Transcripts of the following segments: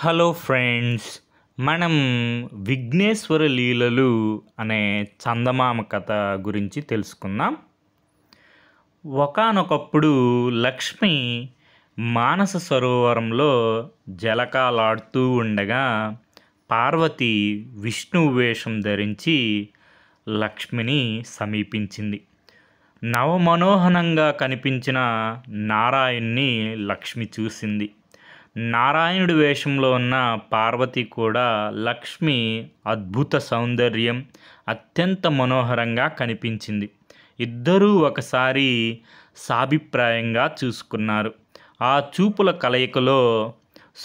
Hello friends, మనం విఘ్నేశ్వర లీలలు అనే చందమామ కథ గురించి తెలుసుకుందాం. ఒకానొకప్పుడు లక్ష్మి మానస సరోవరంలో జలకాలాడుతూ ఉండగా పార్వతి విష్ణువు వేషం ధరించి లక్ష్మిని సమీపించింది. నవమనోహరంగా కనిపించిన నారాయణ్ణి లక్ష్మి చూసింది. నారాయణుడి వేషంలో ఉన్న పార్వతి కూడా లక్ష్మి అద్భుత సౌందర్యం, అత్యంత మనోహరంగా కనిపించింది. ఇద్దరూ ఒకసారి సాభిప్రాయంగా చూసుకున్నారు. ఆ చూపుల కలయికలో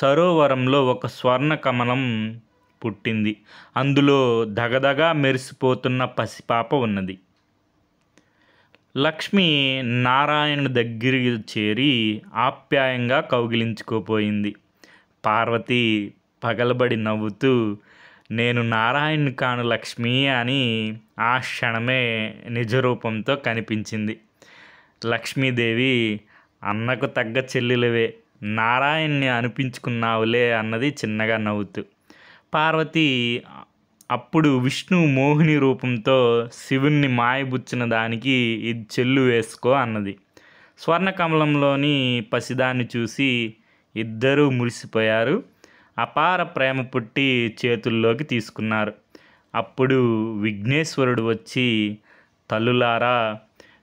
సరోవరంలో ఒక స్వర్ణ కమలం పుట్టింది. అందులో దగదగా మెరిసిపోతున్న పసిపాప ఉన్నది. లక్ష్మి నారాయణుడి దగ్గరికి చేరి ఆప్యాయంగా కౌగిలించుకోపోయింది. పార్వతి పగలబడి నవ్వుతూ, నేను నారాయణుని కాను లక్ష్మి అని ఆ క్షణమే నిజరూపంతో కనిపించింది. లక్ష్మీదేవి, అన్నకు తగ్గ చెల్లెలివే, నారాయణ్ణి అనిపించుకున్నావులే అన్నది చిన్నగా నవ్వుతూ. పార్వతి అప్పుడు విష్ణు మోహిని రూపంతో శివుణ్ణి మాయబుచ్చిన దానికి ఇది చెల్లు వేసుకో అన్నది. స్వర్ణకమలంలోని పసిదాన్ని చూసి ఇద్దరూ మురిసిపోయారు. అపార ప్రేమ పుట్టి చేతుల్లోకి తీసుకున్నారు. అప్పుడు విఘ్నేశ్వరుడు వచ్చి, తల్లులారా,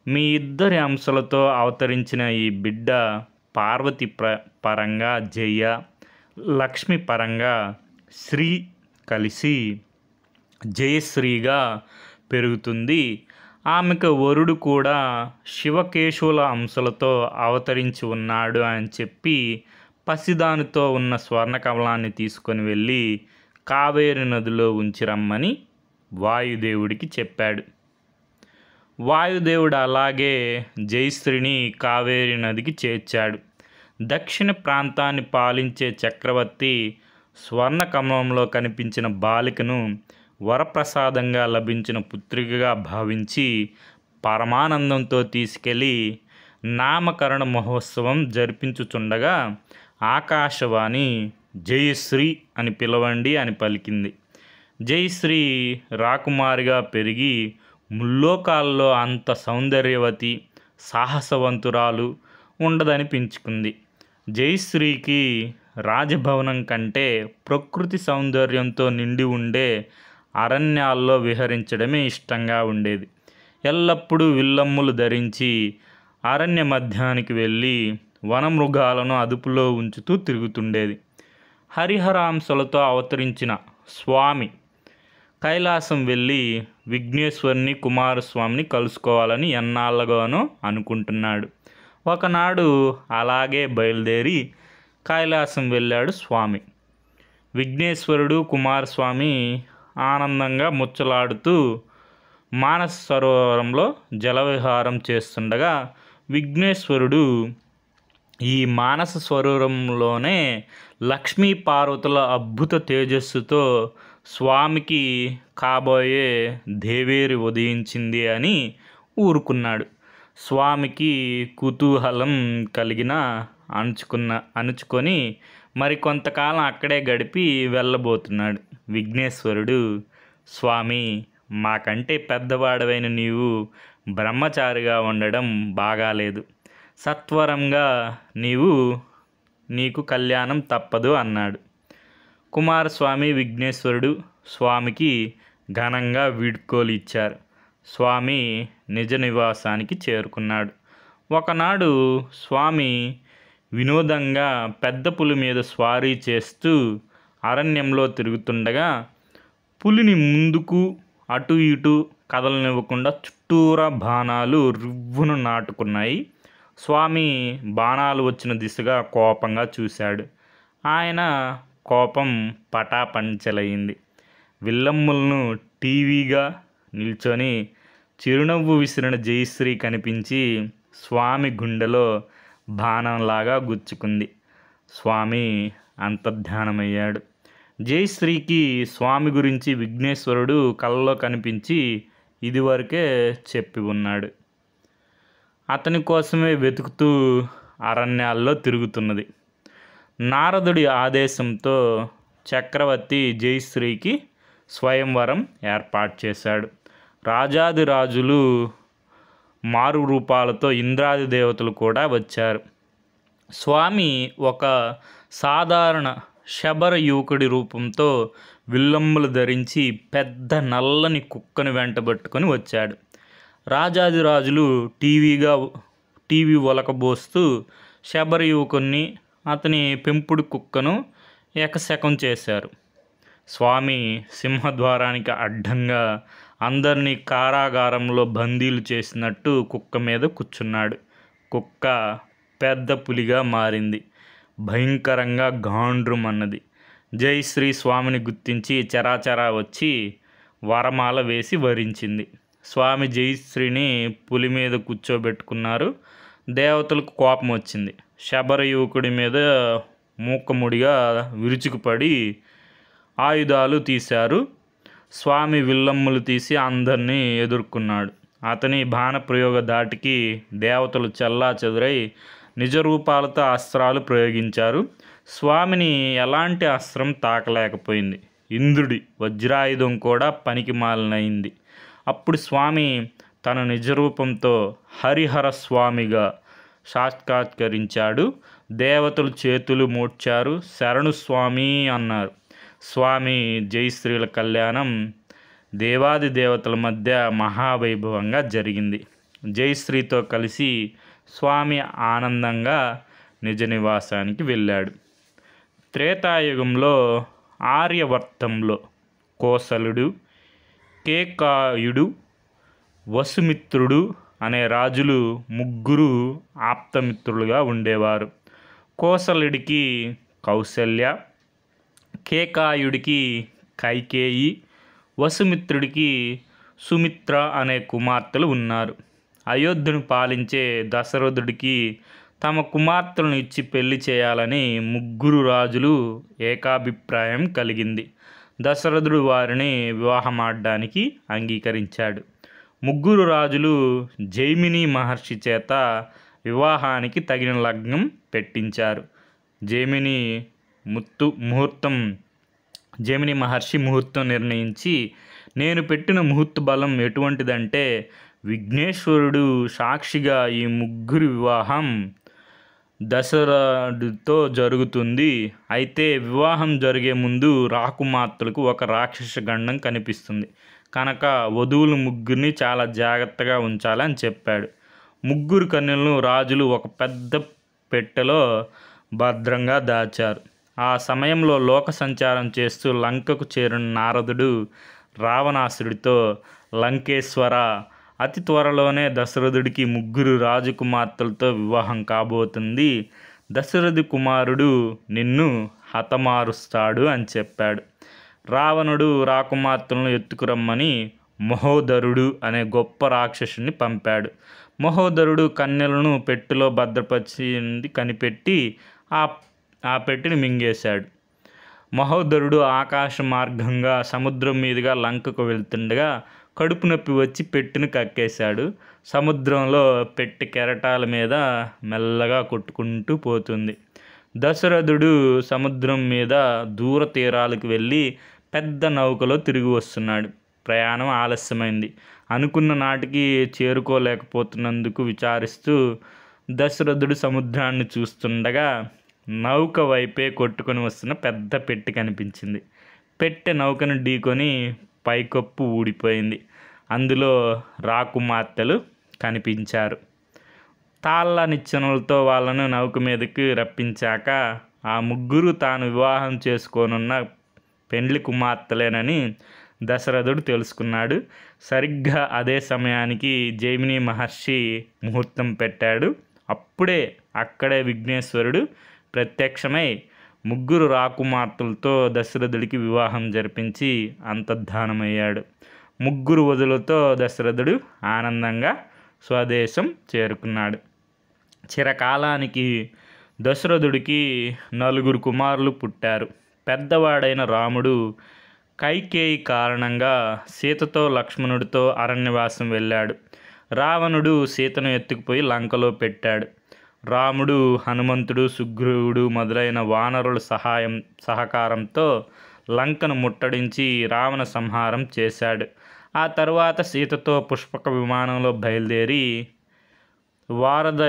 మీ ఇద్దరి అంశలతో అవతరించిన ఈ బిడ్డ పార్వతి పరంగా జయ, లక్ష్మి పరంగా శ్రీ కలిసి జయశ్రీగా పెరుగుతుంది. ఆమెకు వరుడు కూడా శివకేశవుల అంశలతో అవతరించి ఉన్నాడు అని చెప్పి పసిదానితో ఉన్న స్వర్ణకమలాన్ని తీసుకొని వెళ్ళి కావేరి నదిలో ఉంచిరమ్మని వాయుదేవుడికి చెప్పాడు. వాయుదేవుడు అలాగే జయశ్రీని కావేరి నదికి చేర్చాడు. దక్షిణ ప్రాంతాన్ని పాలించే చక్రవర్తి స్వర్ణకమలంలో కనిపించిన బాలికను వరప్రసాదంగా లభించిన పుత్రికగా భావించి పరమానందంతో తీసుకెళ్ళి నామకరణ మహోత్సవం జరిపించుచుండగా ఆకాశవాణి జయశ్రీ అని పిలవండి అని పలికింది. జయశ్రీ రాకుమారిగా పెరిగి ముల్లోకాల్లో అంత సౌందర్యవతి, సాహసవంతురాలు ఉండదనిపించుకుంది. జయశ్రీకి రాజభవనం కంటే ప్రకృతి సౌందర్యంతో నిండి ఉండే అరణ్యాల్లో విహరించడమే ఇష్టంగా ఉండేది. ఎల్లప్పుడూ విల్లమ్ములు ధరించి అరణ్య మధ్యానికి వెళ్ళి వనమృగాలను అదుపులో ఉంచుతూ తిరుగుతుండేది. హరిహరాంశలతో అవతరించిన స్వామి కైలాసం వెళ్ళి విఘ్నేశ్వరుని, కుమారస్వామిని కలుసుకోవాలని ఎన్నాళ్ళగానో అనుకుంటున్నాడు. ఒకనాడు అలాగే బయలుదేరి కైలాసం వెళ్ళాడు స్వామి. విఘ్నేశ్వరుడు, కుమారస్వామి ఆనందంగా ముచ్చలాడుతూ మానస సరోవరంలో జలవిహారం చేస్తుండగా విఘ్నేశ్వరుడు ఈ మానస సరోవరంలోనే లక్ష్మీ పార్వతుల అద్భుత తేజస్సుతో స్వామికి కాబోయే దేవేరి ఉదయించింది అని ఊరుకున్నాడు. స్వామికి కుతూహలం కలిగిన అణుచుకొని మరికొంతకాలం అక్కడే గడిపి వెళ్ళబోతున్నాడు. విఘ్నేశ్వరుడు, స్వామి, మాకంటే పెద్దవాడవైన నీవు బ్రహ్మచారిగా ఉండడం బాగాలేదు. సత్వరంగా నీకు కళ్యాణం తప్పదు అన్నాడు. కుమారస్వామి, విఘ్నేశ్వరుడు స్వామికి ఘనంగా వీడ్కోలు ఇచ్చారు. స్వామి నిజ నివాసానికి చేరుకున్నాడు. ఒకనాడు స్వామి వినోదంగా పెద్ద పులి మీద స్వారీ చేస్తూ అరణ్యంలో తిరుగుతుండగా పులిని ముందుకు అటు ఇటు కదలనివ్వకుండా చుట్టూరా బాణాలు రివ్వున నాటుకున్నాయి. స్వామి బాణాలు వచ్చిన దిశగా కోపంగా చూశాడు. ఆయన కోపం పటాపంచలైంది. విల్లమ్ములను టీవీగా నిల్చొని చిరునవ్వు విసిరిన జయశ్రీ కనిపించి స్వామి గుండెలో బాణంలాగా గుచ్చుకుంది. స్వామి అంతర్ధానమయ్యాడు. జయశ్రీకి స్వామి గురించి విఘ్నేశ్వరుడు కలలో కనిపించి ఇదివరకే చెప్పి ఉన్నాడు. అతని కోసమే వెతుకుతూ అరణ్యాల్లో తిరుగుతున్నది. నారదుడి ఆదేశంతో చక్రవర్తి జయశ్రీకి స్వయంవరం ఏర్పాటు చేశాడు. రాజాదిరాజులు మారు రూపాలతో ఇంద్రాది దేవతలు కూడా వచ్చారు. స్వామి ఒక సాధారణ శబర యువకుడి రూపంతో విల్లంబులు ధరించి పెద్ద నల్లని కుక్కను వెంటబెట్టుకొని వచ్చాడు. రాజాదిరాజులు టీవీ ఒలకబోస్తూ శబర యువకుణ్ణి, అతని పెంపుడు కుక్కను ఎకశకం చేశారు. స్వామి సింహద్వారానికి అడ్డంగా అందరినీ కారాగారంలో బందీలు చేసినట్టు కుక్క మీద కూర్చున్నాడు. కుక్క పెద్ద పులిగా మారింది. భయంకరంగా గాండ్రుమన్నది. జయశ్రీ స్వామిని గుర్తించి చరాచరా వచ్చి వరమాల వేసి వరించింది. స్వామి జయశ్రీని పులి మీద కూర్చోబెట్టుకున్నారు. దేవతలకు కోపం వచ్చింది. శబర యువకుడి మీద మూకముడిగా విరుచుకుపడి ఆయుధాలు తీశారు. స్వామి విల్లమ్ములు తీసి అందరినీ ఎదుర్కొన్నాడు. అతని బాణప్రయోగ ధాటికి దేవతలు చెల్లాచెదురై నిజ రూపాలతో అస్త్రాలు ప్రయోగించారు. స్వామిని ఎలాంటి అస్త్రం తాకలేకపోయింది. ఇంద్రుడి వజ్రాయుధం కూడా పనికిమాలినైంది. అప్పుడు స్వామి తన నిజరూపంతో హరిహర స్వామిగా సాక్షాత్కరించాడు. దేవతలు చేతులు మూడ్చారు. శరణు స్వామి అన్నారు. స్వామి జయశ్రీల కళ్యాణం దేవాది దేవతల మధ్య మహావైభవంగా జరిగింది. జయశ్రీతో కలిసి స్వామి ఆనందంగా నిజ నివాసానికి వెళ్ళాడు. త్రేతాయుగంలో ఆర్యవర్తంలో కోసలుడు, కేకాయుడు, వసుమిత్రుడు అనే రాజులు ముగ్గురు ఆప్తమిత్రులుగా ఉండేవారు. కోసలుడికి కౌసల్య, కేకాయుడికి కైకేయి, వసుమిత్రుడికి సుమిత్ర అనే కుమార్తెలు ఉన్నారు. అయోధ్యను పాలించే దశరథుడికి తమ కుమార్తెలను ఇచ్చి పెళ్లి చేయాలని ముగ్గురు రాజులు ఏకాభిప్రాయం కలిగింది. దశరథుడు వారిని వివాహమాడడానికి అంగీకరించాడు. ముగ్గురు రాజులు జైమిని మహర్షి చేత వివాహానికి తగిన లగ్నం పెట్టించారు. జైమిని మహర్షి ముహూర్తం నిర్ణయించి, నేను పెట్టిన ముహూర్త బలం ఎటువంటిదంటే విఘ్నేశ్వరుడు సాక్షిగా ఈ ముగ్గురి వివాహం దశరథుడితో జరుగుతుంది. అయితే వివాహం జరిగే ముందు రాకుమార్తెలకు ఒక రాక్షస గండం కనిపిస్తుంది కనుక వధువులు ముగ్గురిని చాలా జాగ్రత్తగా ఉంచాలని చెప్పాడు. ముగ్గురు కన్యలను రాజులు ఒక పెద్ద పెట్టెలో భద్రంగా దాచారు. ఆ సమయంలో లోక సంచారం చేస్తూ లంకకు చేరిన నారదుడు రావణాసుడితో, లంకేశ్వర, అతి త్వరలోనే దశరథుడికి ముగ్గురు రాజకుమార్తెలతో వివాహం కాబోతుంది. దశరథి కుమారుడు నిన్ను హతమారుస్తాడు అని చెప్పాడు. రావణుడు రాకుమార్తెలను ఎత్తుకురమ్మని మహోదరుడు అనే గొప్ప రాక్షసుని పంపాడు. మహోదరుడు కన్యలను పెట్టెలో భద్రపరిచి కనిపెట్టి ఆ పెట్టెని మింగేశాడు. మహోదరుడు ఆకాశ మార్గంగా సముద్రం మీదుగా లంకకు వెళ్తుండగా కడుపు నొప్పి వచ్చి పెట్టెను కక్కేశాడు. సముద్రంలో పెట్టె కెరటాల మీద మెల్లగా కొట్టుకుంటూ పోతుంది. దశరథుడు సముద్రం మీద దూర తీరాలకు వెళ్ళి పెద్ద నౌకలో తిరిగి వస్తున్నాడు. ప్రయాణం ఆలస్యమైంది. అనుకున్న నాటికి చేరుకోలేకపోతున్నందుకు విచారిస్తూ దశరథుడు సముద్రాన్ని చూస్తుండగా నౌక వైపే కొట్టుకొని వస్తున్న పెద్ద పెట్టె కనిపించింది. పెట్టె నౌకను ఢీకొని పైకప్పు ఊడిపోయింది. అందులో రాకుమార్తెలు కనిపించారు. తాళ్ళ నిచ్చెనలతో వాళ్ళను నౌక మీదకి రప్పించాక ఆ ముగ్గురు తాను వివాహం చేసుకోనున్న పెండ్లి కుమార్తెలేనని దశరథుడు తెలుసుకున్నాడు. సరిగ్గా అదే సమయానికి జైమిని మహర్షి ముహూర్తం పెట్టాడు. అప్పుడే అక్కడే విఘ్నేశ్వరుడు ప్రత్యక్షమై ముగ్గురు రాకుమార్తెలతో దశరథుడికి వివాహం జరిపించి అంతర్ధానమయ్యాడు. ముగ్గురు వధులతో దశరథుడు ఆనందంగా స్వదేశం చేరుకున్నాడు. చిరకాలానికి దశరథుడికి 4 కుమారులు పుట్టారు. పెద్దవాడైన రాముడు కైకేయి కారణంగా సీతతో లక్ష్మణుడితో అరణ్యవాసం వెళ్ళాడు. రావణుడు సీతను ఎత్తుకుపోయి లంకలో పెట్టాడు. రాముడు, హనుమంతుడు, సుగ్రీవుడు మొదలైన వానరుల సహకారంతో లంకను ముట్టడించి రావణ సంహారం చేశాడు. ఆ తరువాత సీతతో పుష్పక విమానంలో బయలుదేరి వారధ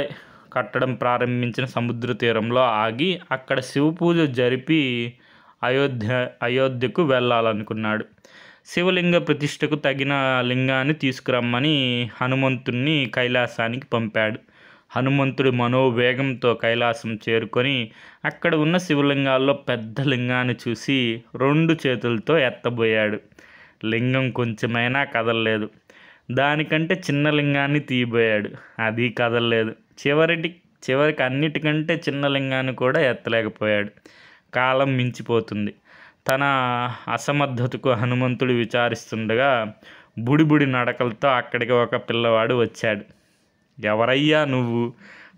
కట్టడం ప్రారంభించిన సముద్ర తీరంలో ఆగి అక్కడ శివపూజ జరిపి అయోధ్యకు వెళ్ళాలనుకున్నాడు. శివలింగ ప్రతిష్టకు తగిన లింగాన్ని తీసుకురమ్మని హనుమంతుణ్ణి కైలాసానికి పంపాడు. హనుమంతుడి మనోవేగంతో కైలాసం చేరుకొని అక్కడ ఉన్న శివలింగాల్లో పెద్ద లింగాన్ని చూసి 2 చేతులతో ఎత్తబోయాడు. లింగం కొంచెమైనా కదలలేదు. దానికంటే చిన్న లింగాన్ని తీయబోయాడు. అది కదలలేదు. చివరికి అన్నిటికంటే చిన్న లింగాన్ని కూడా ఎత్తలేకపోయాడు. కాలం మించిపోతుంది. తన అసమర్థతకు హనుమంతుడు విచారిస్తుండగా బుడిబుడి నడకలతో అక్కడికి ఒక పిల్లవాడు వచ్చాడు. ఎవరయ్యా నువ్వు?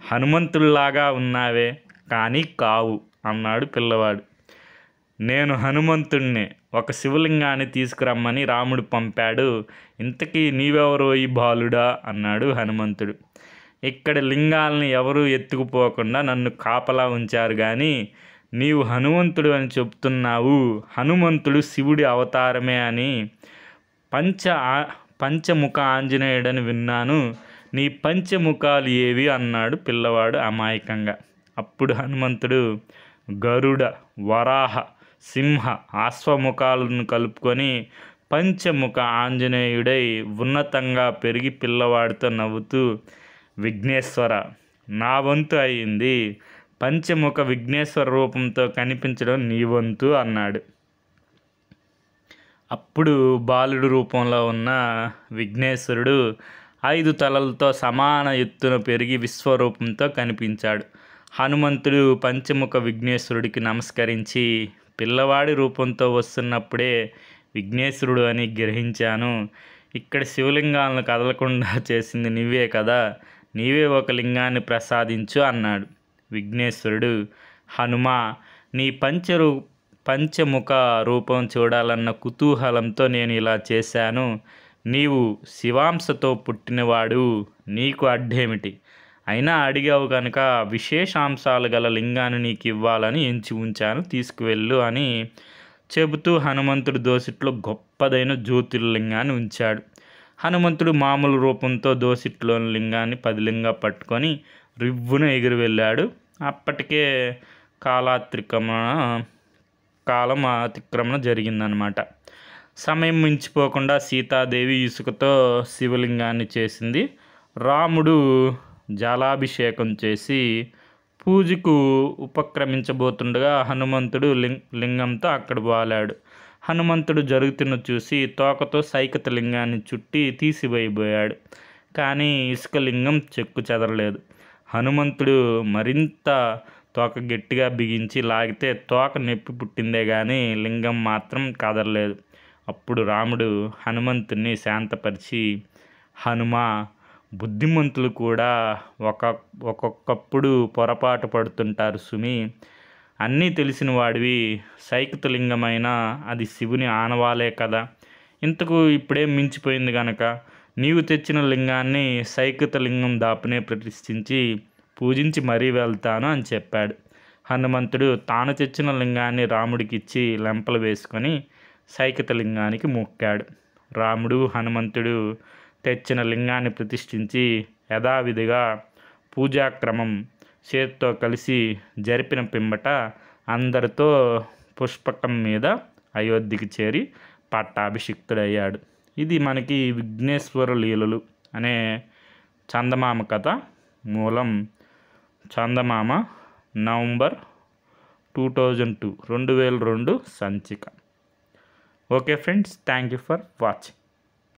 హనుమంతుడిలాగా ఉన్నావే, కానీ కావు అన్నాడు పిల్లవాడు. నేను హనుమంతుణ్ణే. ఒక శివలింగాన్ని తీసుకురమ్మని రాముడు పంపాడు. ఇంతకీ నీవెవరో ఈ బాలుడా అన్నాడు హనుమంతుడు. ఇక్కడ లింగాల్ని ఎవరూ ఎత్తుకుపోకుండా నన్ను కాపలా ఉంచారు కానీ నీవు హనుమంతుడు అని చెప్తున్నావు. హనుమంతుడు శివుడి అవతారమే అని పంచముఖ ఆంజనేయుడని విన్నాను. నీ పంచముఖాలు ఏవి అన్నాడు పిల్లవాడు అమాయకంగా. అప్పుడు హనుమంతుడు గరుడ, వరాహ, సింహ, అశ్వముఖాలను కలుపుకొని పంచముఖ ఆంజనేయుడై ఉన్నతంగా పెరిగి పిల్లవాడితో నవ్వుతూ, విఘ్నేశ్వర, నా వంతు అయింది. పంచముఖ విఘ్నేశ్వర రూపంతో కనిపించడం నీ వంతు అన్నాడు. అప్పుడు బాలుడు రూపంలో ఉన్న విఘ్నేశ్వరుడు 5 తలలతో సమాన ఎత్తున పెరిగి విశ్వరూపంతో కనిపించాడు. హనుమంతుడు పంచముఖ విఘ్నేశ్వరుడికి నమస్కరించి, పిల్లవాడి రూపంతో వస్తున్నప్పుడే విఘ్నేశ్వరుడు అని గ్రహించాను. ఇక్కడ శివలింగాలను కదలకుండా చేసింది నీవే కదా, నీవే ఒక లింగాన్ని ప్రసాదించు అన్నాడు. విఘ్నేశ్వరుడు, హనుమా, నీ పంచముఖ రూపం చూడాలన్న కుతూహలంతో నేను ఇలా చేశాను. నీవు శివాంశతో పుట్టినవాడు, నీకు అడ్డేమిటి? అయినా అడిగావు కనుక విశేషాంశాలు గల లింగాన్ని నీకు ఇవ్వాలని ఎంచి ఉంచాను, తీసుకువెళ్ళు అని చెబుతూ హనుమంతుడు దోసిట్లో గొప్పదైన జ్యోతిర్లింగాన్ని ఉంచాడు. హనుమంతుడు మామూలు రూపంతో దోసిట్లోని లింగాన్ని పదిలింగా పట్టుకొని రివ్వున ఎగిరి వెళ్ళాడు. అప్పటికే కాలం అతిక్రమణ జరిగిందనమాట. సమయం మించిపోకుండా సీతాదేవి ఇసుకతో శివలింగాన్ని చేసింది. రాముడు జలాభిషేకం చేసి పూజకు ఉపక్రమించబోతుండగా హనుమంతుడు లింగంతో అక్కడ వాలాడు. హనుమంతుడు జరుగుతున్న చూసి తోకతో సైకత లింగాన్ని చుట్టి తీసివేయబోయాడు. కానీ ఇసుక లింగం చెక్కు చెదరలేదు. హనుమంతుడు మరింత తోక గట్టిగా బిగించి లాగితే తోక నొప్పి పుట్టిందే కానీ లింగం మాత్రం కదలలేదు. అప్పుడు రాముడు హనుమంతుడిని శాంతపరిచి, హనుమా, బుద్ధిమంతులు కూడా ఒక్కొక్కప్పుడు పొరపాటు పడుతుంటారు సుమి. అన్నీ తెలిసిన వాడివి. సైకతలింగమైనా అది శివుని ఆనవాలే కదా. ఇంతకు ఇప్పుడేం మించిపోయింది గనక నీవు తెచ్చిన లింగాన్ని సైకతలింగం దాపునే ప్రతిష్ఠించి పూజించి మరీ వెళ్తాను అని చెప్పాడు. హనుమంతుడు తాను తెచ్చిన లింగాన్ని రాముడికిచ్చి లెంపలు వేసుకొని సైకతలింగానికి మొక్కాడు. రాముడు, హనుమంతుడు తెచ్చిన లింగాన్ని ప్రతిష్ఠించి యథావిధిగా పూజాక్రమం చేతితో కలిసి జరిపిన పిమ్మట అందరితో పుష్పకం మీద అయోధ్యకి చేరి పట్టాభిషిక్తుడయ్యాడు. ఇది మనకి విఘ్నేశ్వర లీలలు అనే చందమామ కథ. మూలం చందమామ, నవంబర్ 2002 సంచిక. Okay friends, thank you for watching.